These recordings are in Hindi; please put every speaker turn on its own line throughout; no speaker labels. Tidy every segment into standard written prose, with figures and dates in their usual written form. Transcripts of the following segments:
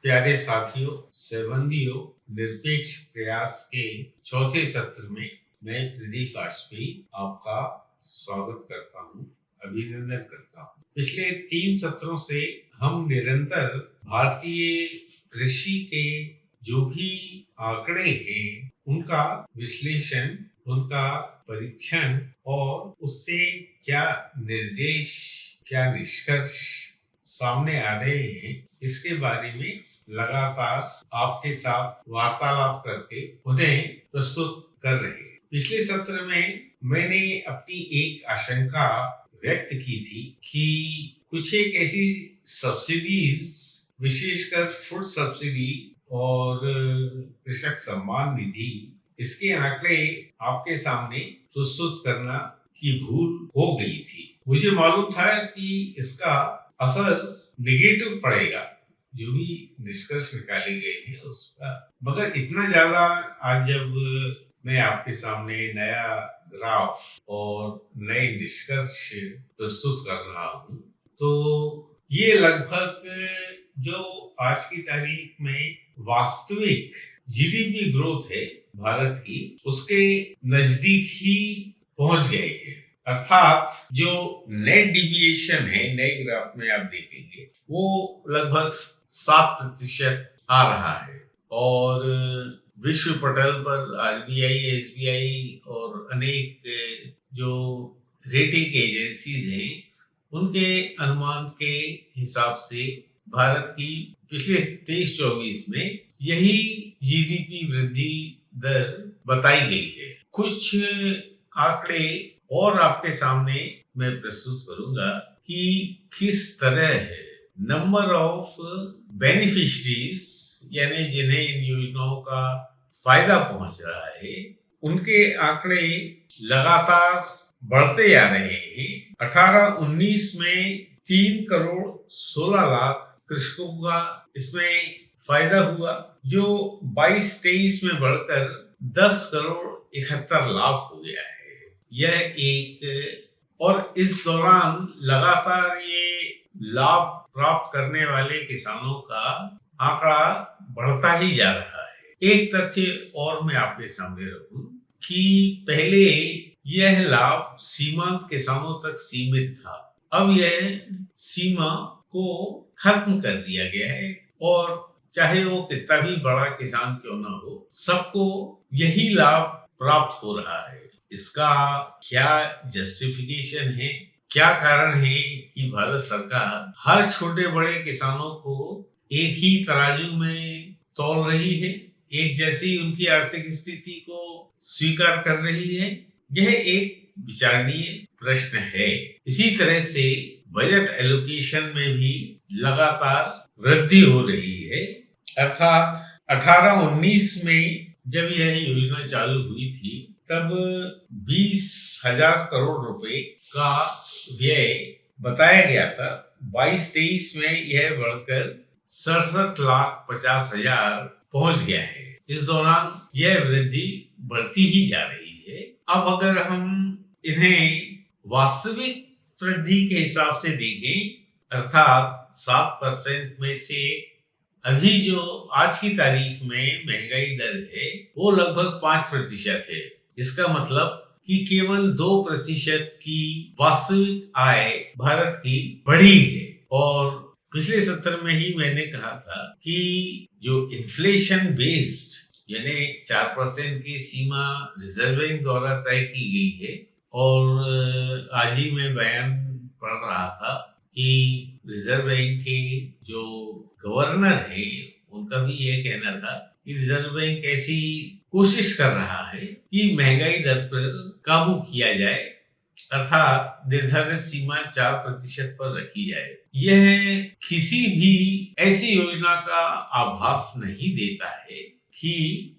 प्यारे साथियों, संबंधियों, निरपेक्ष प्रयास के चौथे सत्र में मैं प्रदीप वाजपेयी आपका स्वागत करता हूँ, अभिनंदन करता हूँ। पिछले 3 सत्रों से हम निरंतर भारतीय कृषि के जो भी आंकड़े हैं, उनका विश्लेषण, उनका परीक्षण और उससे क्या निर्देश, क्या निष्कर्ष सामने आ रहे हैं, इसके बारे में लगातार आपके साथ वार्तालाप करके उन्हें प्रस्तुत कर रहे हैं। पिछले सत्र में मैंने अपनी एक आशंका व्यक्त की थी कि कुछ एक ऐसी सब्सिडीज, विशेषकर फूड सब्सिडी और कृषक सम्मान निधि, इसके आंकड़े आपके सामने प्रस्तुत करना की भूल हो गई थी। मुझे मालूम था कि इसका असर नेगेटिव पड़ेगा, जो भी निष्कर्ष निकाले गए हैं उसका, मगर इतना ज्यादा आज जब मैं आपके सामने नया ग्राफ और नए निष्कर्ष प्रस्तुत कर रहा हूँ, तो ये लगभग जो आज की तारीख में वास्तविक जीडीपी ग्रोथ है भारत की, उसके नजदीक ही पहुंच गए हैं। अर्थात जो नेट डिविएशन है, नए ग्राफ में आप देखेंगे, वो लगभग 7% आ रहा है। और विश्व पटल पर आरबीआई, एसबीआई और अनेक जो रेटिंग एजेंसीज हैं, उनके अनुमान के हिसाब से भारत की पिछले 23-24 में यही जीडीपी वृद्धि दर बताई गई है। कुछ आंकड़े और आपके सामने मैं प्रस्तुत करूंगा कि किस तरह है नंबर ऑफ बेनिफिशरीज, यानी जिन्हें इन योजनाओं का फायदा पहुंच रहा है, उनके आंकड़े लगातार बढ़ते जा रहे हैं। 18-19 में 3 करोड़ 16 लाख कृषकों का इसमें फायदा हुआ, जो 22-23 में बढ़कर 10 करोड़ 71 लाख हो गया है। यह एक, और इस दौरान लगातार ये लाभ प्राप्त करने वाले किसानों का आंकड़ा बढ़ता ही जा रहा है। एक तथ्य और मैं आपके सामने रखूं कि पहले यह लाभ सीमांत किसानों तक सीमित था, अब यह सीमा को खत्म कर दिया गया है और चाहे वो कितना भी बड़ा किसान क्यों ना हो, सबको यही लाभ प्राप्त हो रहा है। इसका क्या जस्टिफिकेशन है, क्या कारण है कि भारत सरकार हर छोटे बड़े किसानों को एक ही तराजू में तौल रही है, एक जैसी उनकी आर्थिक स्थिति को स्वीकार कर रही है? यह एक विचारणीय प्रश्न है। इसी तरह से बजट एलोकेशन में भी लगातार वृद्धि हो रही है। अर्थात 18-19 में जब यह योजना चालू हुई थी, तब 20,000 करोड़ रुपए का व्यय बताया गया था। 22-23 में यह बढ़कर 67,50,000 पहुंच गया है। इस दौरान यह वृद्धि बढ़ती ही जा रही है। अब अगर हम इन्हें वास्तविक वृद्धि के हिसाब से देखें, अर्थात 7% में से अभी जो आज की तारीख में महंगाई दर है, वो लगभग 5% है। इसका मतलब कि केवल 2% की वास्तविक आय भारत की बढ़ी है। और पिछले सत्र में ही मैंने कहा था कि जो इन्फ्लेशन बेस्ड, यानी 4% की सीमा रिजर्व बैंक द्वारा तय की गई है, और आज ही मैं बयान पढ़ रहा था कि रिजर्व बैंक के जो गवर्नर है, उनका भी यह कहना था कि रिजर्व बैंक ऐसी कोशिश कर रहा है कि महंगाई दर पर काबू किया जाए, अर्थात निर्धारित सीमा 4% पर रखी जाए। यह किसी भी ऐसी योजना का आभास नहीं देता है कि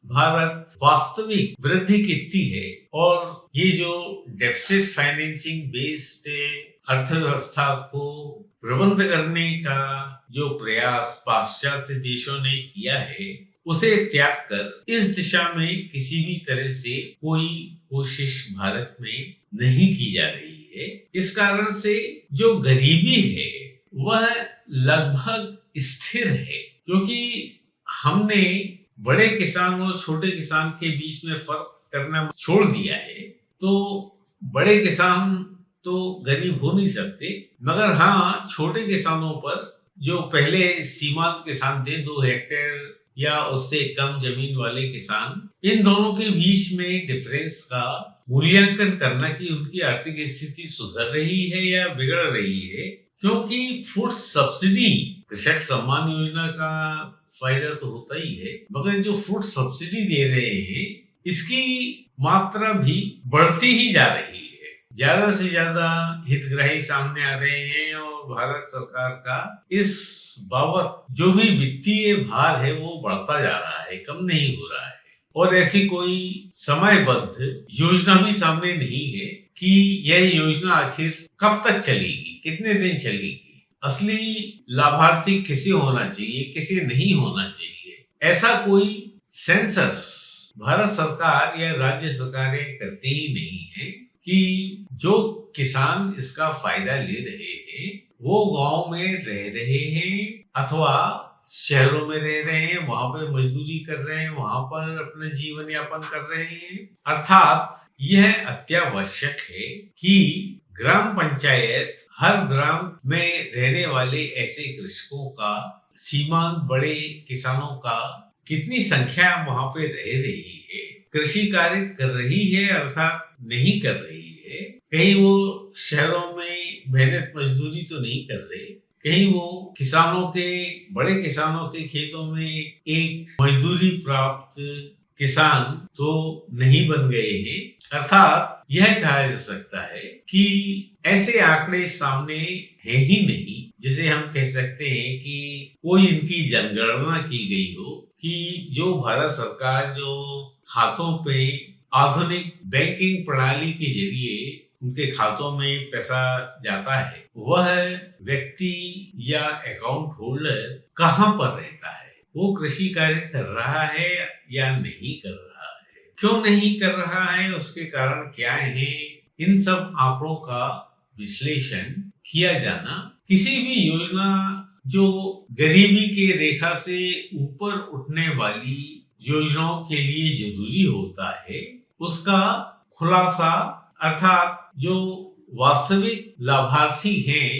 भारत वास्तविक वृद्धि कितनी है, और ये जो डेफिसिट फाइनेंसिंग बेस्ड अर्थव्यवस्था को प्रबंध करने का जो प्रयास पाश्चात्य देशों ने किया है, उसे त्याग कर इस दिशा में किसी भी तरह से कोई कोशिश भारत में नहीं की जा रही है। इस कारण से जो गरीबी है वह लगभग स्थिर है, क्योंकि हमने बड़े किसान और छोटे किसान के बीच में फर्क करना छोड़ दिया है। तो बड़े किसान तो गरीब हो नहीं सकते, मगर हाँ, छोटे किसानों पर जो पहले सीमांत किसान थे, 2 हेक्टेयर या उससे कम जमीन वाले किसान, इन दोनों के बीच में डिफरेंस का मूल्यांकन करना कि उनकी आर्थिक स्थिति सुधर रही है या बिगड़ रही है। क्योंकि फूड सब्सिडी, कृषक सम्मान योजना का फायदा तो होता ही है, मगर जो फूड सब्सिडी दे रहे हैं इसकी मात्रा भी बढ़ती ही जा रही है। ज्यादा से ज्यादा हितग्राही सामने आ रहे हैं और भारत सरकार का इस बाबत जो भी वित्तीय भार है वो बढ़ता जा रहा है, कम नहीं हो रहा है। और ऐसी कोई समयबद्ध योजना भी सामने नहीं है कि यह योजना आखिर कब तक चलेगी, कितने दिन चलेगी, असली लाभार्थी किसे होना चाहिए, किसे नहीं होना चाहिए, ऐसा कोई सेंसस भारत सरकार या राज्य सरकारें करती ही नहीं है कि जो किसान इसका फायदा ले रहे हैं वो गांव में रह रहे हैं अथवा शहरों में रह रहे हैं, वहां पर मजदूरी कर रहे हैं, वहां पर अपना जीवन यापन कर रहे हैं। अर्थात यह अत्यावश्यक है कि ग्राम पंचायत हर ग्राम में रहने वाले ऐसे कृषकों का, सीमांत बड़े किसानों का कितनी संख्या वहां पे रह रही है, कृषि कार्य कर रही है अर्थात नहीं कर रही है, कहीं वो शहरों में मेहनत मजदूरी तो नहीं कर रहे, कहीं वो किसानों के, बड़े किसानों के खेतों में एक मजदूरी प्राप्त किसान तो नहीं बन गए हैं। अर्थात यह कहा जा सकता है कि ऐसे आंकड़े सामने है ही नहीं जिसे हम कह सकते हैं कि कोई इनकी जनगणना की गई हो कि जो भारत सरकार जो खातों पे आधुनिक बैंकिंग प्रणाली के जरिए उनके खातों में पैसा जाता है, वह व्यक्ति या अकाउंट होल्डर कहां पर रहता है, वो कृषि कार्य कर रहा है या नहीं कर रहा है, क्यों नहीं कर रहा है, उसके कारण क्या है, इन सब आंकड़ों का विश्लेषण किया जाना किसी भी योजना जो गरीबी के रेखा से ऊपर उठने वाली योजनाओं के लिए जरूरी होता है, उसका खुलासा, अर्थात जो वास्तविक लाभार्थी हैं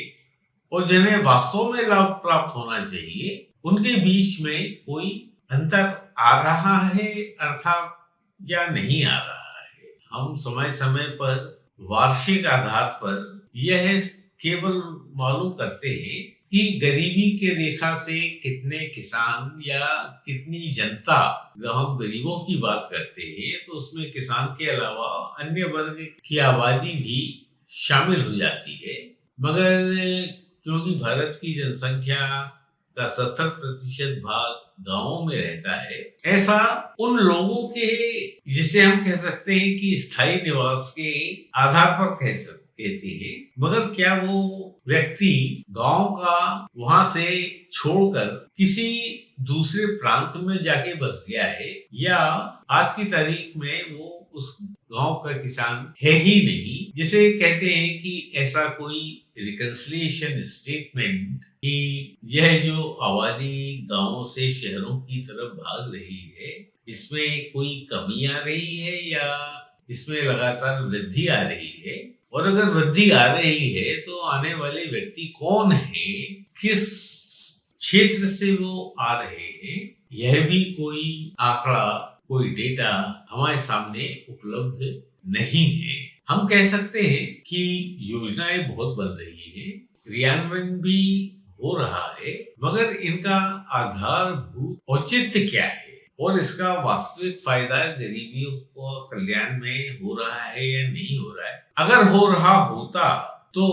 और जिन्हें वास्तव में लाभ प्राप्त होना चाहिए, उनके बीच में कोई अंतर आ रहा है अर्थात या नहीं आ रहा है। हम समय समय पर वार्षिक आधार पर यह केवल मालूम करते हैं कि गरीबी के रेखा से कितने किसान या कितनी जनता, जब हम गरीबों की बात करते हैं तो उसमें किसान के अलावा अन्य वर्ग की आबादी भी शामिल हो जाती है, मगर क्योंकि भारत की जनसंख्या का 70% भाग गांवों में रहता है, ऐसा उन लोगों के, जिसे हम कह सकते हैं कि स्थायी निवास के आधार पर कहते हैं, मगर क्या वो व्यक्ति गांव का वहां से छोड़कर किसी दूसरे प्रांत में जाके बस गया है या आज की तारीख में वो उस गांव का किसान है ही नहीं, जिसे कहते हैं कि ऐसा कोई रिकंसिलिएशन स्टेटमेंट कि यह जो आबादी गांवों से शहरों की तरफ भाग रही है, इसमें कोई कमी आ रही है या इसमें लगातार वृद्धि आ रही है, और अगर वृद्धि आ रही है तो आने वाले व्यक्ति कौन है, किस क्षेत्र से वो आ रहे हैं, यह भी कोई आंकड़ा, कोई डेटा हमारे सामने उपलब्ध नहीं है। हम कह सकते हैं कि योजनाएं बहुत बन रही हैं, क्रियान्वयन भी हो रहा है, मगर इनका आधारभूत औचित्य क्या है और इसका वास्तविक फायदा गरीबियों को कल्याण में हो रहा है या नहीं हो रहा है। अगर हो रहा होता तो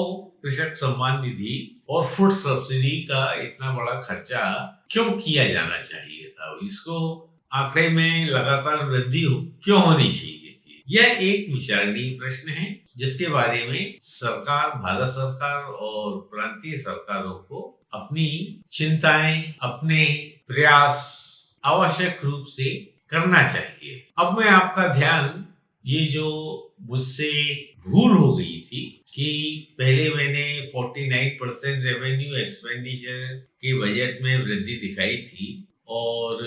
कृषक सम्मान निधि और फूड सब्सिडी का इतना बड़ा खर्चा क्यों किया जाना चाहिए था, इसको आंकड़े में लगातार वृद्धि क्यों होनी चाहिए थी। यह एक विचारणीय प्रश्न है जिसके बारे में सरकार, भारत सरकार और प्रांतीय सरकारों को अपनी चिंताएं, अपने प्रयास आवश्यक रूप से करना चाहिए। अब मैं आपका ध्यान ये जो मुझसे भूल हो गई थी कि पहले मैंने 49% रेवेन्यू एक्सपेंडिचर के बजट में वृद्धि दिखाई थी और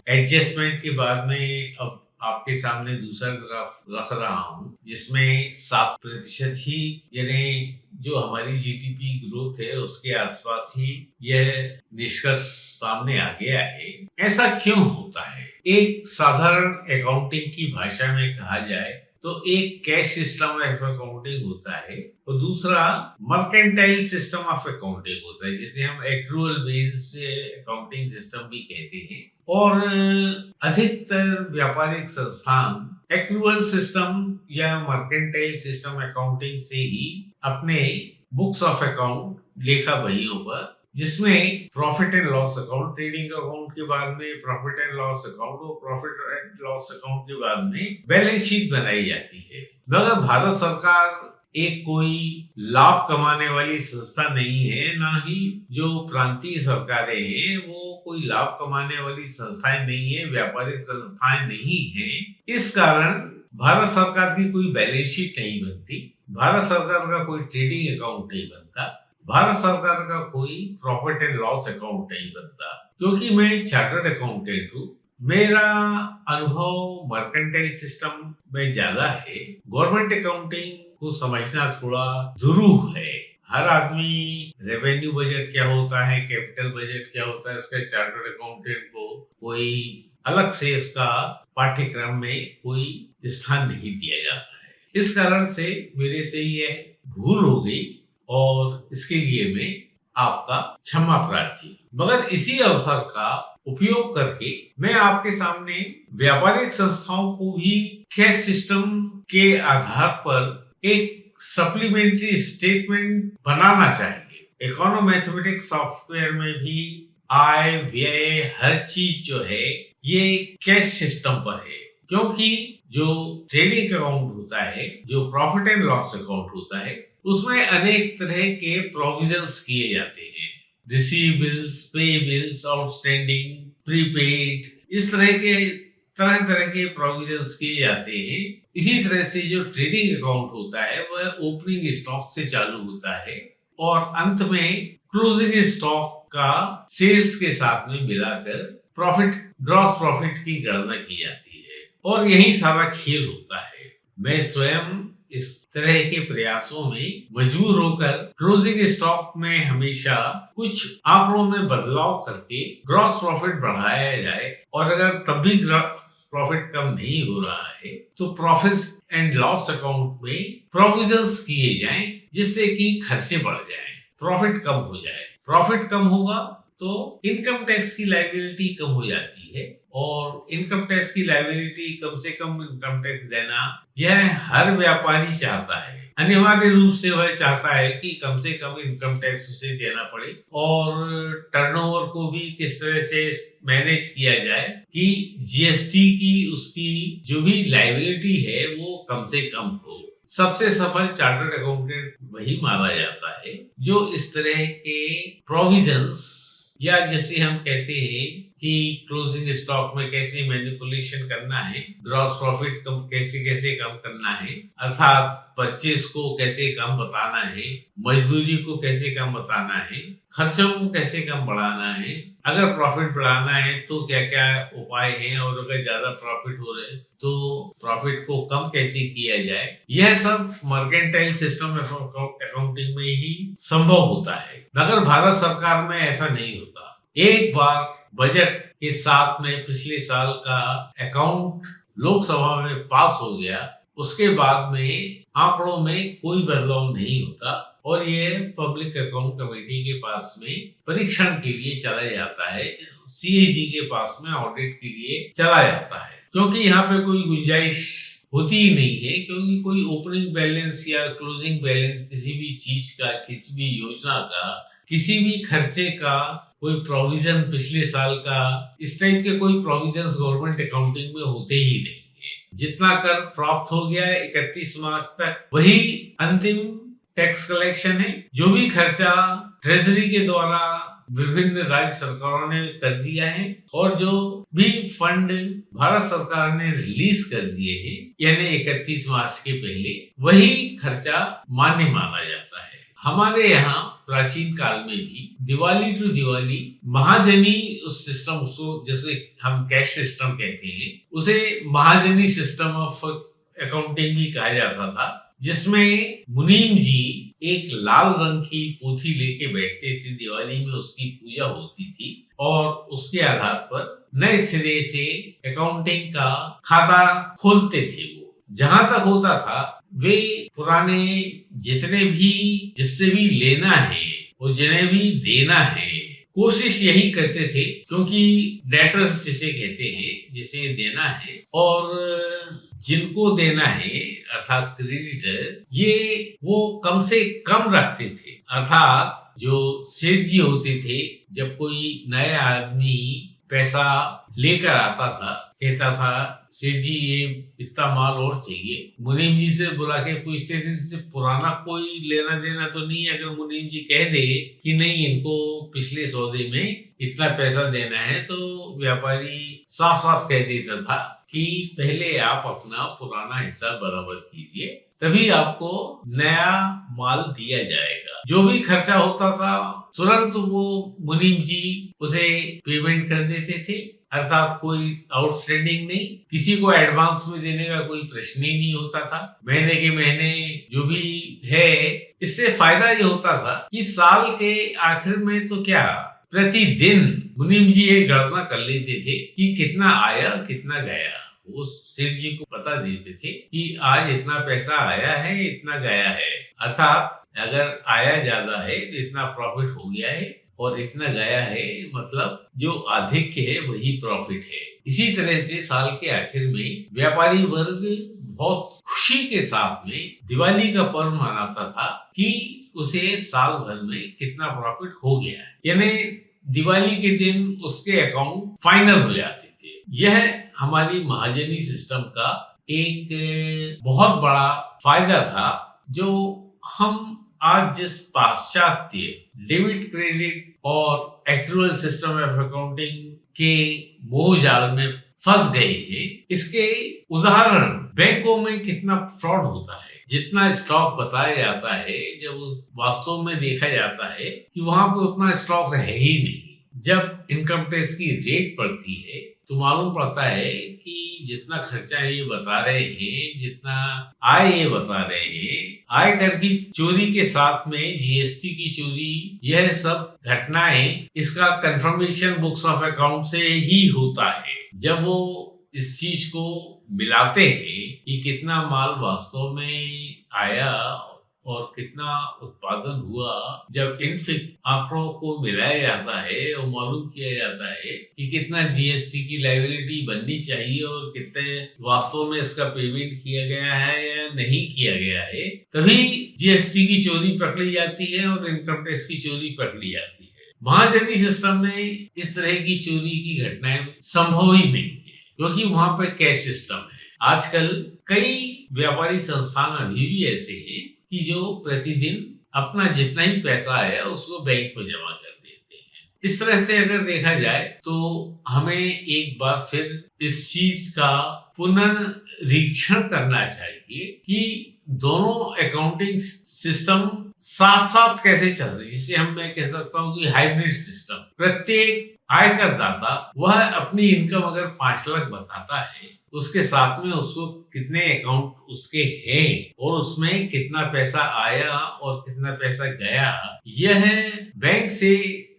एडजस्टमेंट के बाद में अब आपके सामने दूसरा ग्राफ रख रहा हूँ जिसमें 7% ही यानी जो हमारी जीडीपी ग्रोथ है उसके आसपास ही यह निष्कर्ष सामने आ गया है। ऐसा क्यों होता है? एक साधारण अकाउंटिंग की भाषा में कहा जाए तो एक कैश सिस्टम ऑफ अकाउंटिंग होता है और दूसरा मर्केंटाइल सिस्टम ऑफ अकाउंटिंग होता है, जिसे हम एक्रूअल बेस्ड अकाउंटिंग सिस्टम भी कहते हैं। और अधिकतर व्यापारिक संस्थान एक्रूअल सिस्टम या मर्केंटाइल सिस्टम अकाउंटिंग से ही अपने बुक्स ऑफ अकाउंट लेखा बहियों पर, जिसमें profit and loss account, trading account के बाद में प्रॉफिट एंड लॉस अकाउंट और प्रॉफिट एंड लॉस अकाउंट के बाद में बैलेंस शीट बनाई जाती है। मगर भारत सरकार एक कोई लाभ कमाने वाली संस्था नहीं है, ना ही जो प्रांतीय सरकारें हैं वो कोई लाभ कमाने वाली संस्थाएं नहीं है, व्यापारिक संस्थाएं नहीं है। इस कारण भारत सरकार की कोई बैलेंस शीट नहीं बनती, भारत सरकार का कोई ट्रेडिंग अकाउंट नहीं बनता, भारत सरकार का कोई प्रॉफिट एंड लॉस अकाउंट नहीं बनता। क्योंकि मैं चार्टर्ड अकाउंटेंट हूँ, मेरा अनुभव मर्केंटाइल सिस्टम में ज्यादा है। गवर्नमेंट अकाउंटिंग को समझना थोड़ा दुरूह है। हर आदमी रेवेन्यू बजट क्या होता है, कैपिटल बजट क्या होता है, इसका चार्टर्ड अकाउंटेंट को कोई अलग से इसका पाठ्यक्रम में कोई स्थान नहीं दिया जाता है। इस कारण से मेरे से यह भूल हो गई और इसके लिए मैं आपका क्षमा प्रार्थी। मगर इसी अवसर का उपयोग करके मैं आपके सामने व्यापारिक संस्थाओं को भी कैश सिस्टम के आधार पर एक सप्लीमेंट्री स्टेटमेंट बनाना चाहिए। इकोनोमेथमेटिक्स सॉफ्टवेयर में भी आय व्यय हर चीज जो है ये कैश सिस्टम पर है, क्योंकि जो ट्रेडिंग अकाउंट होता है, जो प्रॉफिट एंड लॉस अकाउंट होता है, उसमें अनेक तरह के प्रोविजंस किए जाते हैं। रिसीवेबल्स, पेबल्स, आउटस्टैंडिंग, प्रीपेड, इस तरह तरह के प्रोविजंस किए जाते हैं। इसी तरह से जो ट्रेडिंग अकाउंट होता है वह ओपनिंग स्टॉक से चालू होता है और अंत में क्लोजिंग स्टॉक का सेल्स के साथ में मिलाकर प्रॉफिट, ग्रॉस प्रॉफिट की गणना की जाती है और यही सारा खेल होता है। मैं स्वयं इस तरह के प्रयासों में मजबूर होकर क्लोजिंग स्टॉक में हमेशा कुछ आंकड़ों में बदलाव करके ग्रॉस प्रॉफिट बढ़ाया जाए और अगर तब भी प्रॉफिट कम नहीं हो रहा है तो प्रॉफिट एंड लॉस अकाउंट में प्रोविजंस किए जाएं जिससे कि खर्चे बढ़ जाएं, प्रॉफिट कम हो जाए। प्रॉफिट कम होगा तो इनकम टैक्स की लायबिलिटी कम हो जाती है और इनकम टैक्स की लायबिलिटी, कम से कम इनकम टैक्स देना, यह हर व्यापारी चाहता है। अनिवार्य रूप से वह चाहता है कि कम से कम इनकम टैक्स उसे देना पड़े और टर्नओवर को भी किस तरह से मैनेज किया जाए कि जीएसटी की उसकी जो भी लायबिलिटी है वो कम से कम हो। सबसे सफल चार्टर्ड अकाउंटेंट वही माना जाता है जो इस तरह के प्रोविजंस, या जैसे हम कहते हैं कि क्लोजिंग स्टॉक में कैसे मैनिपुलेशन करना है, ग्रॉस प्रॉफिट कैसे कम करना है, अर्थात परचेस को कैसे कम बताना है, मजदूरी को कैसे कम बताना है, खर्चों को कैसे कम बढ़ाना है, अगर प्रॉफिट बढ़ाना है तो क्या क्या उपाय हैं और अगर ज्यादा प्रॉफिट हो रहे तो प्रॉफिट को कम कैसे किया जाए, यह सब मर्केंटाइल सिस्टम अकाउंटिंग में ही संभव होता है। मगर भारत सरकार में ऐसा नहीं होता। एक बार बजट के साथ में पिछले साल का अकाउंट लोकसभा में पास हो गया, उसके बाद में आंकड़ों में कोई बदलाव नहीं होता और ये पब्लिक अकाउंट कमेटी के पास में परीक्षण के लिए चला जाता है, सीएजी के पास में ऑडिट के लिए चला जाता है, क्योंकि यहाँ पे कोई गुंजाइश होती ही नहीं है, क्योंकि कोई ओपनिंग बैलेंस या क्लोजिंग बैलेंस किसी भी चीज का, किसी भी योजना का, किसी भी खर्चे का कोई प्रोविजन पिछले साल का, इस टाइप के कोई प्रोविजंस गवर्नमेंट अकाउंटिंग में होते ही नहीं है। जितना कर प्राप्त हो गया है 31 मार्च तक वही अंतिम टैक्स कलेक्शन है। जो भी खर्चा ट्रेजरी के द्वारा विभिन्न राज्य सरकारों ने कर दिया है और जो भी फंड भारत सरकार ने रिलीज कर दिए हैं यानी 31 मार्च के पहले, वही खर्चा मान्य माना जाता है। हमारे यहाँ प्राचीन काल में भी दिवाली टू दिवाली महाजनी उस सिस्टम, उसको जैसे हम कैश सिस्टम कहते हैं, उसे महाजनी सिस्टम ऑफ अकाउंटिंग भी कहा जाता था, जिसमें मुनीम जी एक लाल रंग की पोथी लेके बैठते थे, दिवाली में उसकी पूजा होती थी और उसके आधार पर नए सिरे से अकाउंटिंग का खाता खोलते थे। वो जहां तक होता था वे पुराने जितने भी जिससे भी लेना है और जिन्हें भी देना है, कोशिश यही करते थे, क्योंकि डेटर्स जिसे कहते हैं, जिसे देना है और जिनको देना है अर्थात क्रेडिटर, ये वो कम से कम रखते थे। अर्थात जो सेठ जी होते थे, जब कोई नया आदमी पैसा लेकर आता था, कहता था सेठ जी ये इतना माल और चाहिए, मुनीम जी से बुला के पूछते थे इससे पुराना कोई लेना देना तो नहीं है। अगर मुनीम जी कह दे कि नहीं इनको पिछले सौदे में इतना पैसा देना है, तो व्यापारी साफ साफ कह देता था कि पहले आप अपना पुराना हिस्सा बराबर कीजिए, तभी आपको नया माल दिया जाएगा। जो भी खर्चा होता था तुरंत वो मुनीम जी उसे पेमेंट कर देते थे, अर्थात कोई आउटस्टैंडिंग नहीं, किसी को एडवांस में देने का कोई प्रश्न ही नहीं होता था। महीने के महीने जो भी है, इससे फायदा ये होता था कि साल के आखिर में तो क्या, प्रतिदिन मुनीम जी ये गणना कर लेते थे कि कितना आया कितना गया। वो सेठ जी को बता देते थे कि आज इतना पैसा आया है, इतना गया है, अर्थात अगर आया ज्यादा है तो इतना प्रॉफिट हो गया है और इतना गया है, मतलब जो अधिक है वही प्रॉफिट है। इसी तरह से साल के आखिर में व्यापारी वर्ग बहुत खुशी के साथ में दिवाली का पर्व मनाता था कि उसे साल भर में कितना प्रॉफिट हो गया है, यानी दिवाली के दिन उसके अकाउंट फाइनल हो जाते थे। यह हमारी महाजनी सिस्टम का एक बहुत बड़ा फायदा था, जो हम आज जिस पाश्चात्य डेबिट क्रेडिट और एक्रूअल सिस्टम ऑफ अकाउंटिंग के मोह जाल में फंस गए हैं, इसके उदाहरण बैंकों में कितना फ्रॉड होता है। जितना स्टॉक बताया जाता है, जब वास्तव में देखा जाता है कि वहां पे उतना स्टॉक है ही नहीं। जब इनकम टैक्स की रेट पड़ती है तो मालूम पड़ता है कि जितना खर्चा ये बता रहे हैं, जितना आय ये बता रहे हैं, आयकर की चोरी के साथ में जीएसटी की चोरी, यह सब घटनाएं इसका कंफर्मेशन बुक्स ऑफ अकाउंट से ही होता है। जब वो इस चीज को मिलाते हैं कि कितना माल वास्तव में आया और कितना उत्पादन हुआ, जब इन आंकड़ों को मिलाया जाता है और मालूम किया जाता है कि कितना जीएसटी की लायबिलिटी बननी चाहिए और कितने वास्तव में इसका पेमेंट किया गया है या नहीं किया गया है, तभी जीएसटी की चोरी पकड़ी जाती है और इनकम टैक्स की चोरी पकड़ी जाती है। महाजनी सिस्टम में इस तरह की चोरी की घटनाएं संभव ही नहीं है, क्योंकि वहां पर कैश सिस्टम है। आजकल कई व्यापारी संस्थान अभी भी ऐसे हैं कि जो प्रतिदिन अपना जितना ही पैसा आया उसको बैंक में जमा कर देते हैं। इस तरह से अगर देखा जाए तो हमें एक बार फिर इस चीज का पुनर्निरीक्षण करना चाहिए कि दोनों अकाउंटिंग सिस्टम साथ साथ कैसे चल रही है, जिसे मैं कह सकता हूँ कि हाइब्रिड सिस्टम। प्रत्येक आयकर दाता वह अपनी इनकम अगर 5 लाख बताता है, उसके साथ में उसको कितने अकाउंट उसके हैं और उसमें कितना पैसा आया और कितना पैसा गया, यह बैंक से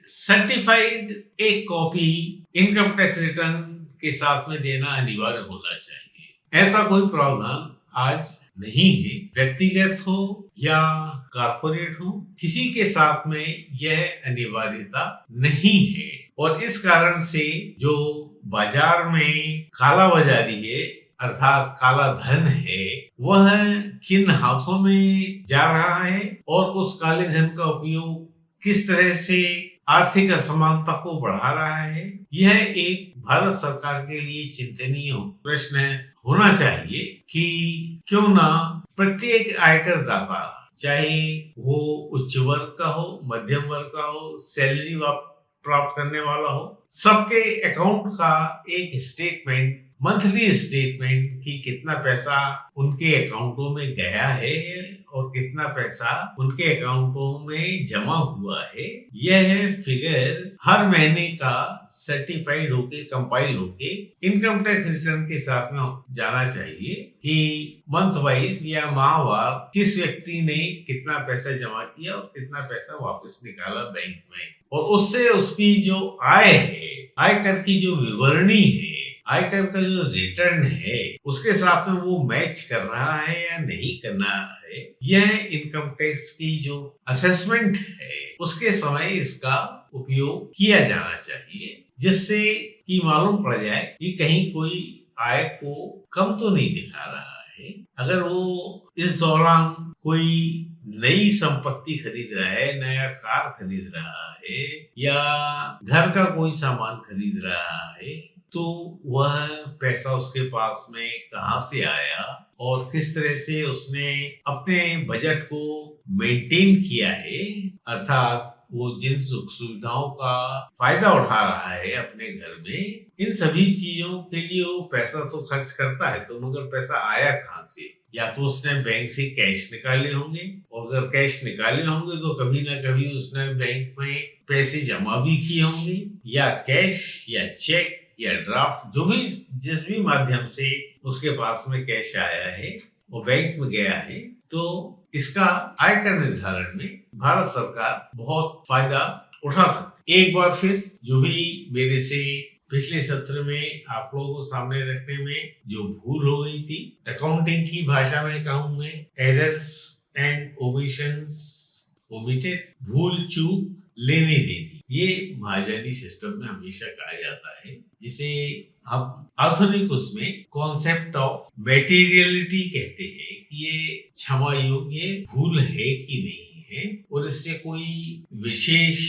सर्टिफाइड एक कॉपी इनकम टैक्स रिटर्न के साथ में देना अनिवार्य होना चाहिए। ऐसा कोई प्रावधान आज नहीं है, व्यक्तिगत हो या कॉर्पोरेट हो, किसी के साथ में यह अनिवार्यता नहीं है। और इस कारण से जो बाजार में काला बाजारी है, अर्थात काला धन है, वह किन हाथों में जा रहा है और उस काले धन का उपयोग किस तरह से आर्थिक असमानता को बढ़ा रहा है, यह एक भारत सरकार के लिए चिंतनीय प्रश्न होना चाहिए कि क्यों ना प्रत्येक आयकर दाता, चाहे वो उच्च वर्ग का हो, मध्यम वर्ग का हो, सैलरी प्राप्त करने वाला हो। सबके अकाउंट का एक स्टेटमेंट, मंथली स्टेटमेंट कि कितना पैसा उनके अकाउंटों में गया है और कितना पैसा उनके अकाउंटों में जमा हुआ है, यह फिगर हर महीने का सर्टिफाइड होके, कंपाइल होके इनकम टैक्स रिटर्न के साथ में जाना चाहिए कि मंथ वाइज या माहवार किस व्यक्ति ने कितना पैसा जमा किया और कितना पैसा वापस निकाला बैंक में, और उससे उसकी जो आय है, आयकर की जो विवरणी है, आयकर का जो रिटर्न है, उसके साथ में वो मैच कर रहा है या नहीं करना है, यह इनकम टैक्स की जो असेसमेंट है उसके समय इसका उपयोग किया जाना चाहिए, जिससे कि मालूम पड़ जाए कि कहीं कोई आय को कम तो नहीं दिखा रहा है। अगर वो इस दौरान कोई नई संपत्ति खरीद रहा है, नया कार खरीद रहा है या घर का कोई सामान खरीद रहा है, तो वह पैसा उसके पास में कहां से आया और किस तरह से उसने अपने बजट को मेंटेन किया है, अर्थात वो जिन सुख सुविधाओं का फायदा उठा रहा है अपने घर में, इन सभी चीजों के लिए वो पैसा तो खर्च करता है, तो मगर पैसा आया कहां से? या तो उसने बैंक से कैश निकाले होंगे, और अगर कैश निकाले होंगे तो कभी ना कभी उसने बैंक में पैसे जमा भी किए होंगे, या कैश या चेक या ड्राफ्ट, जो भी जिस भी माध्यम से उसके पास में कैश आया है वो बैंक में गया है, तो इसका आयकर निर्धारण में भारत सरकार बहुत फायदा उठा सकती है। एक बार फिर जो भी मेरे से पिछले सत्र में आप लोगों को सामने रखने में जो भूल हो गई थी, अकाउंटिंग की भाषा में कहूँ मैं, एरर्स एंड ओमिशंस ओमिटेड, भूल चूक लेने देनी, ये महाजनी सिस्टम में हमेशा कहा जाता है, जिसे हम आधुनिक उसमें कॉन्सेप्ट ऑफ मेटीरियलिटी कहते हैं कि ये क्षमा योग्य भूल है कि नहीं है, और इससे कोई विशेष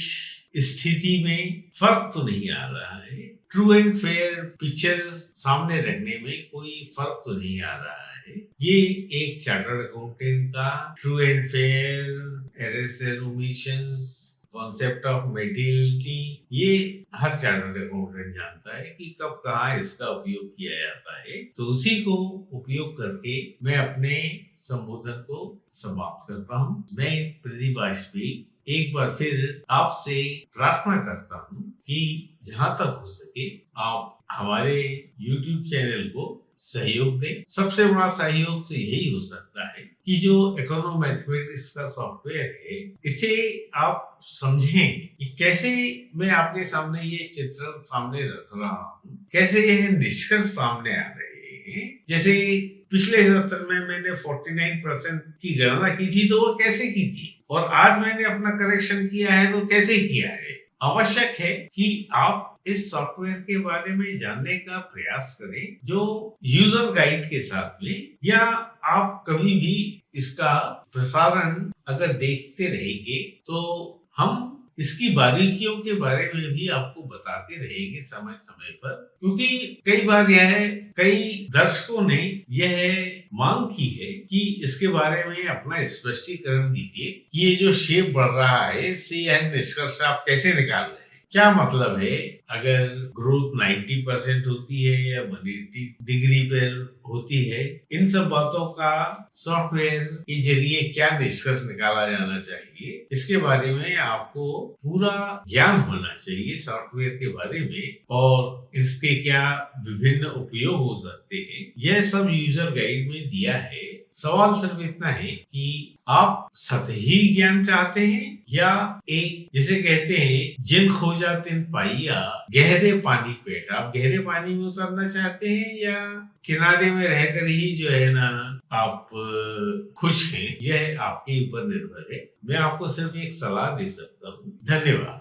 स्थिति में फर्क तो नहीं आ रहा है, ट्रू एंड फेयर पिक्चर सामने रखने में कोई फर्क तो नहीं आ रहा है। ये एक चार्टर्ड अकाउंटेंट का true and fair, errors and omissions, concept of materiality, ये हर चार्टर्ड अकाउंटेंट जानता है कि कब कहाँ इसका उपयोग किया जाता है। तो उसी को उपयोग करके मैं अपने संबोधन को समाप्त करता हूँ। मैं प्रदीप वाजपेयी एक बार फिर आपसे प्रार्थना करता हूँ कि जहाँ तक हो सके आप हमारे YouTube चैनल को सहयोग दें। सबसे बड़ा सहयोग तो यही हो सकता है कि जो इकोनोमैथमेटिक्स का सॉफ्टवेयर है, इसे आप समझें कि कैसे मैं आपके सामने ये चित्र सामने रख रहा हूँ, कैसे यह निष्कर्ष सामने आ रहे हैं। जैसे पिछले सत्र में मैंने 49% की गणना की थी, तो वो कैसे की थी, और आज मैंने अपना करेक्शन किया है तो कैसे किया है। आवश्यक है कि आप इस सॉफ्टवेयर के बारे में जानने का प्रयास करें, जो यूजर गाइड के साथ में, या आप कभी भी इसका प्रसारण अगर देखते रहेंगे तो हम इसकी बारीकियों के बारे में भी आपको बताते रहेंगे समय समय पर, क्योंकि कई बार कई दर्शकों ने यह मांग की है कि इसके बारे में अपना स्पष्टीकरण दीजिए कि ये जो शेप बढ़ रहा है, इससे यह निष्कर्ष आप कैसे निकाल रहे हैं, क्या मतलब है अगर ग्रोथ 90% होती है या 180 डिग्री पर होती है। इन सब बातों का सॉफ्टवेयर के जरिए क्या निष्कर्ष निकाला जाना चाहिए, इसके बारे में आपको पूरा ज्ञान होना चाहिए सॉफ्टवेयर के बारे में, और इसके क्या विभिन्न उपयोग हो सकते हैं, यह सब यूजर गाइड में दिया है। सवाल सिर्फ इतना है कि आप सतही ज्ञान चाहते हैं या एक, जिसे कहते हैं जिन खोजा तिन पाइया, गहरे पानी पेट, आप गहरे पानी में उतरना चाहते हैं या किनारे में रहकर ही जो है ना आप खुश हैं, यह आपके ऊपर निर्भर है। मैं आपको सिर्फ एक सलाह दे सकता हूँ। धन्यवाद।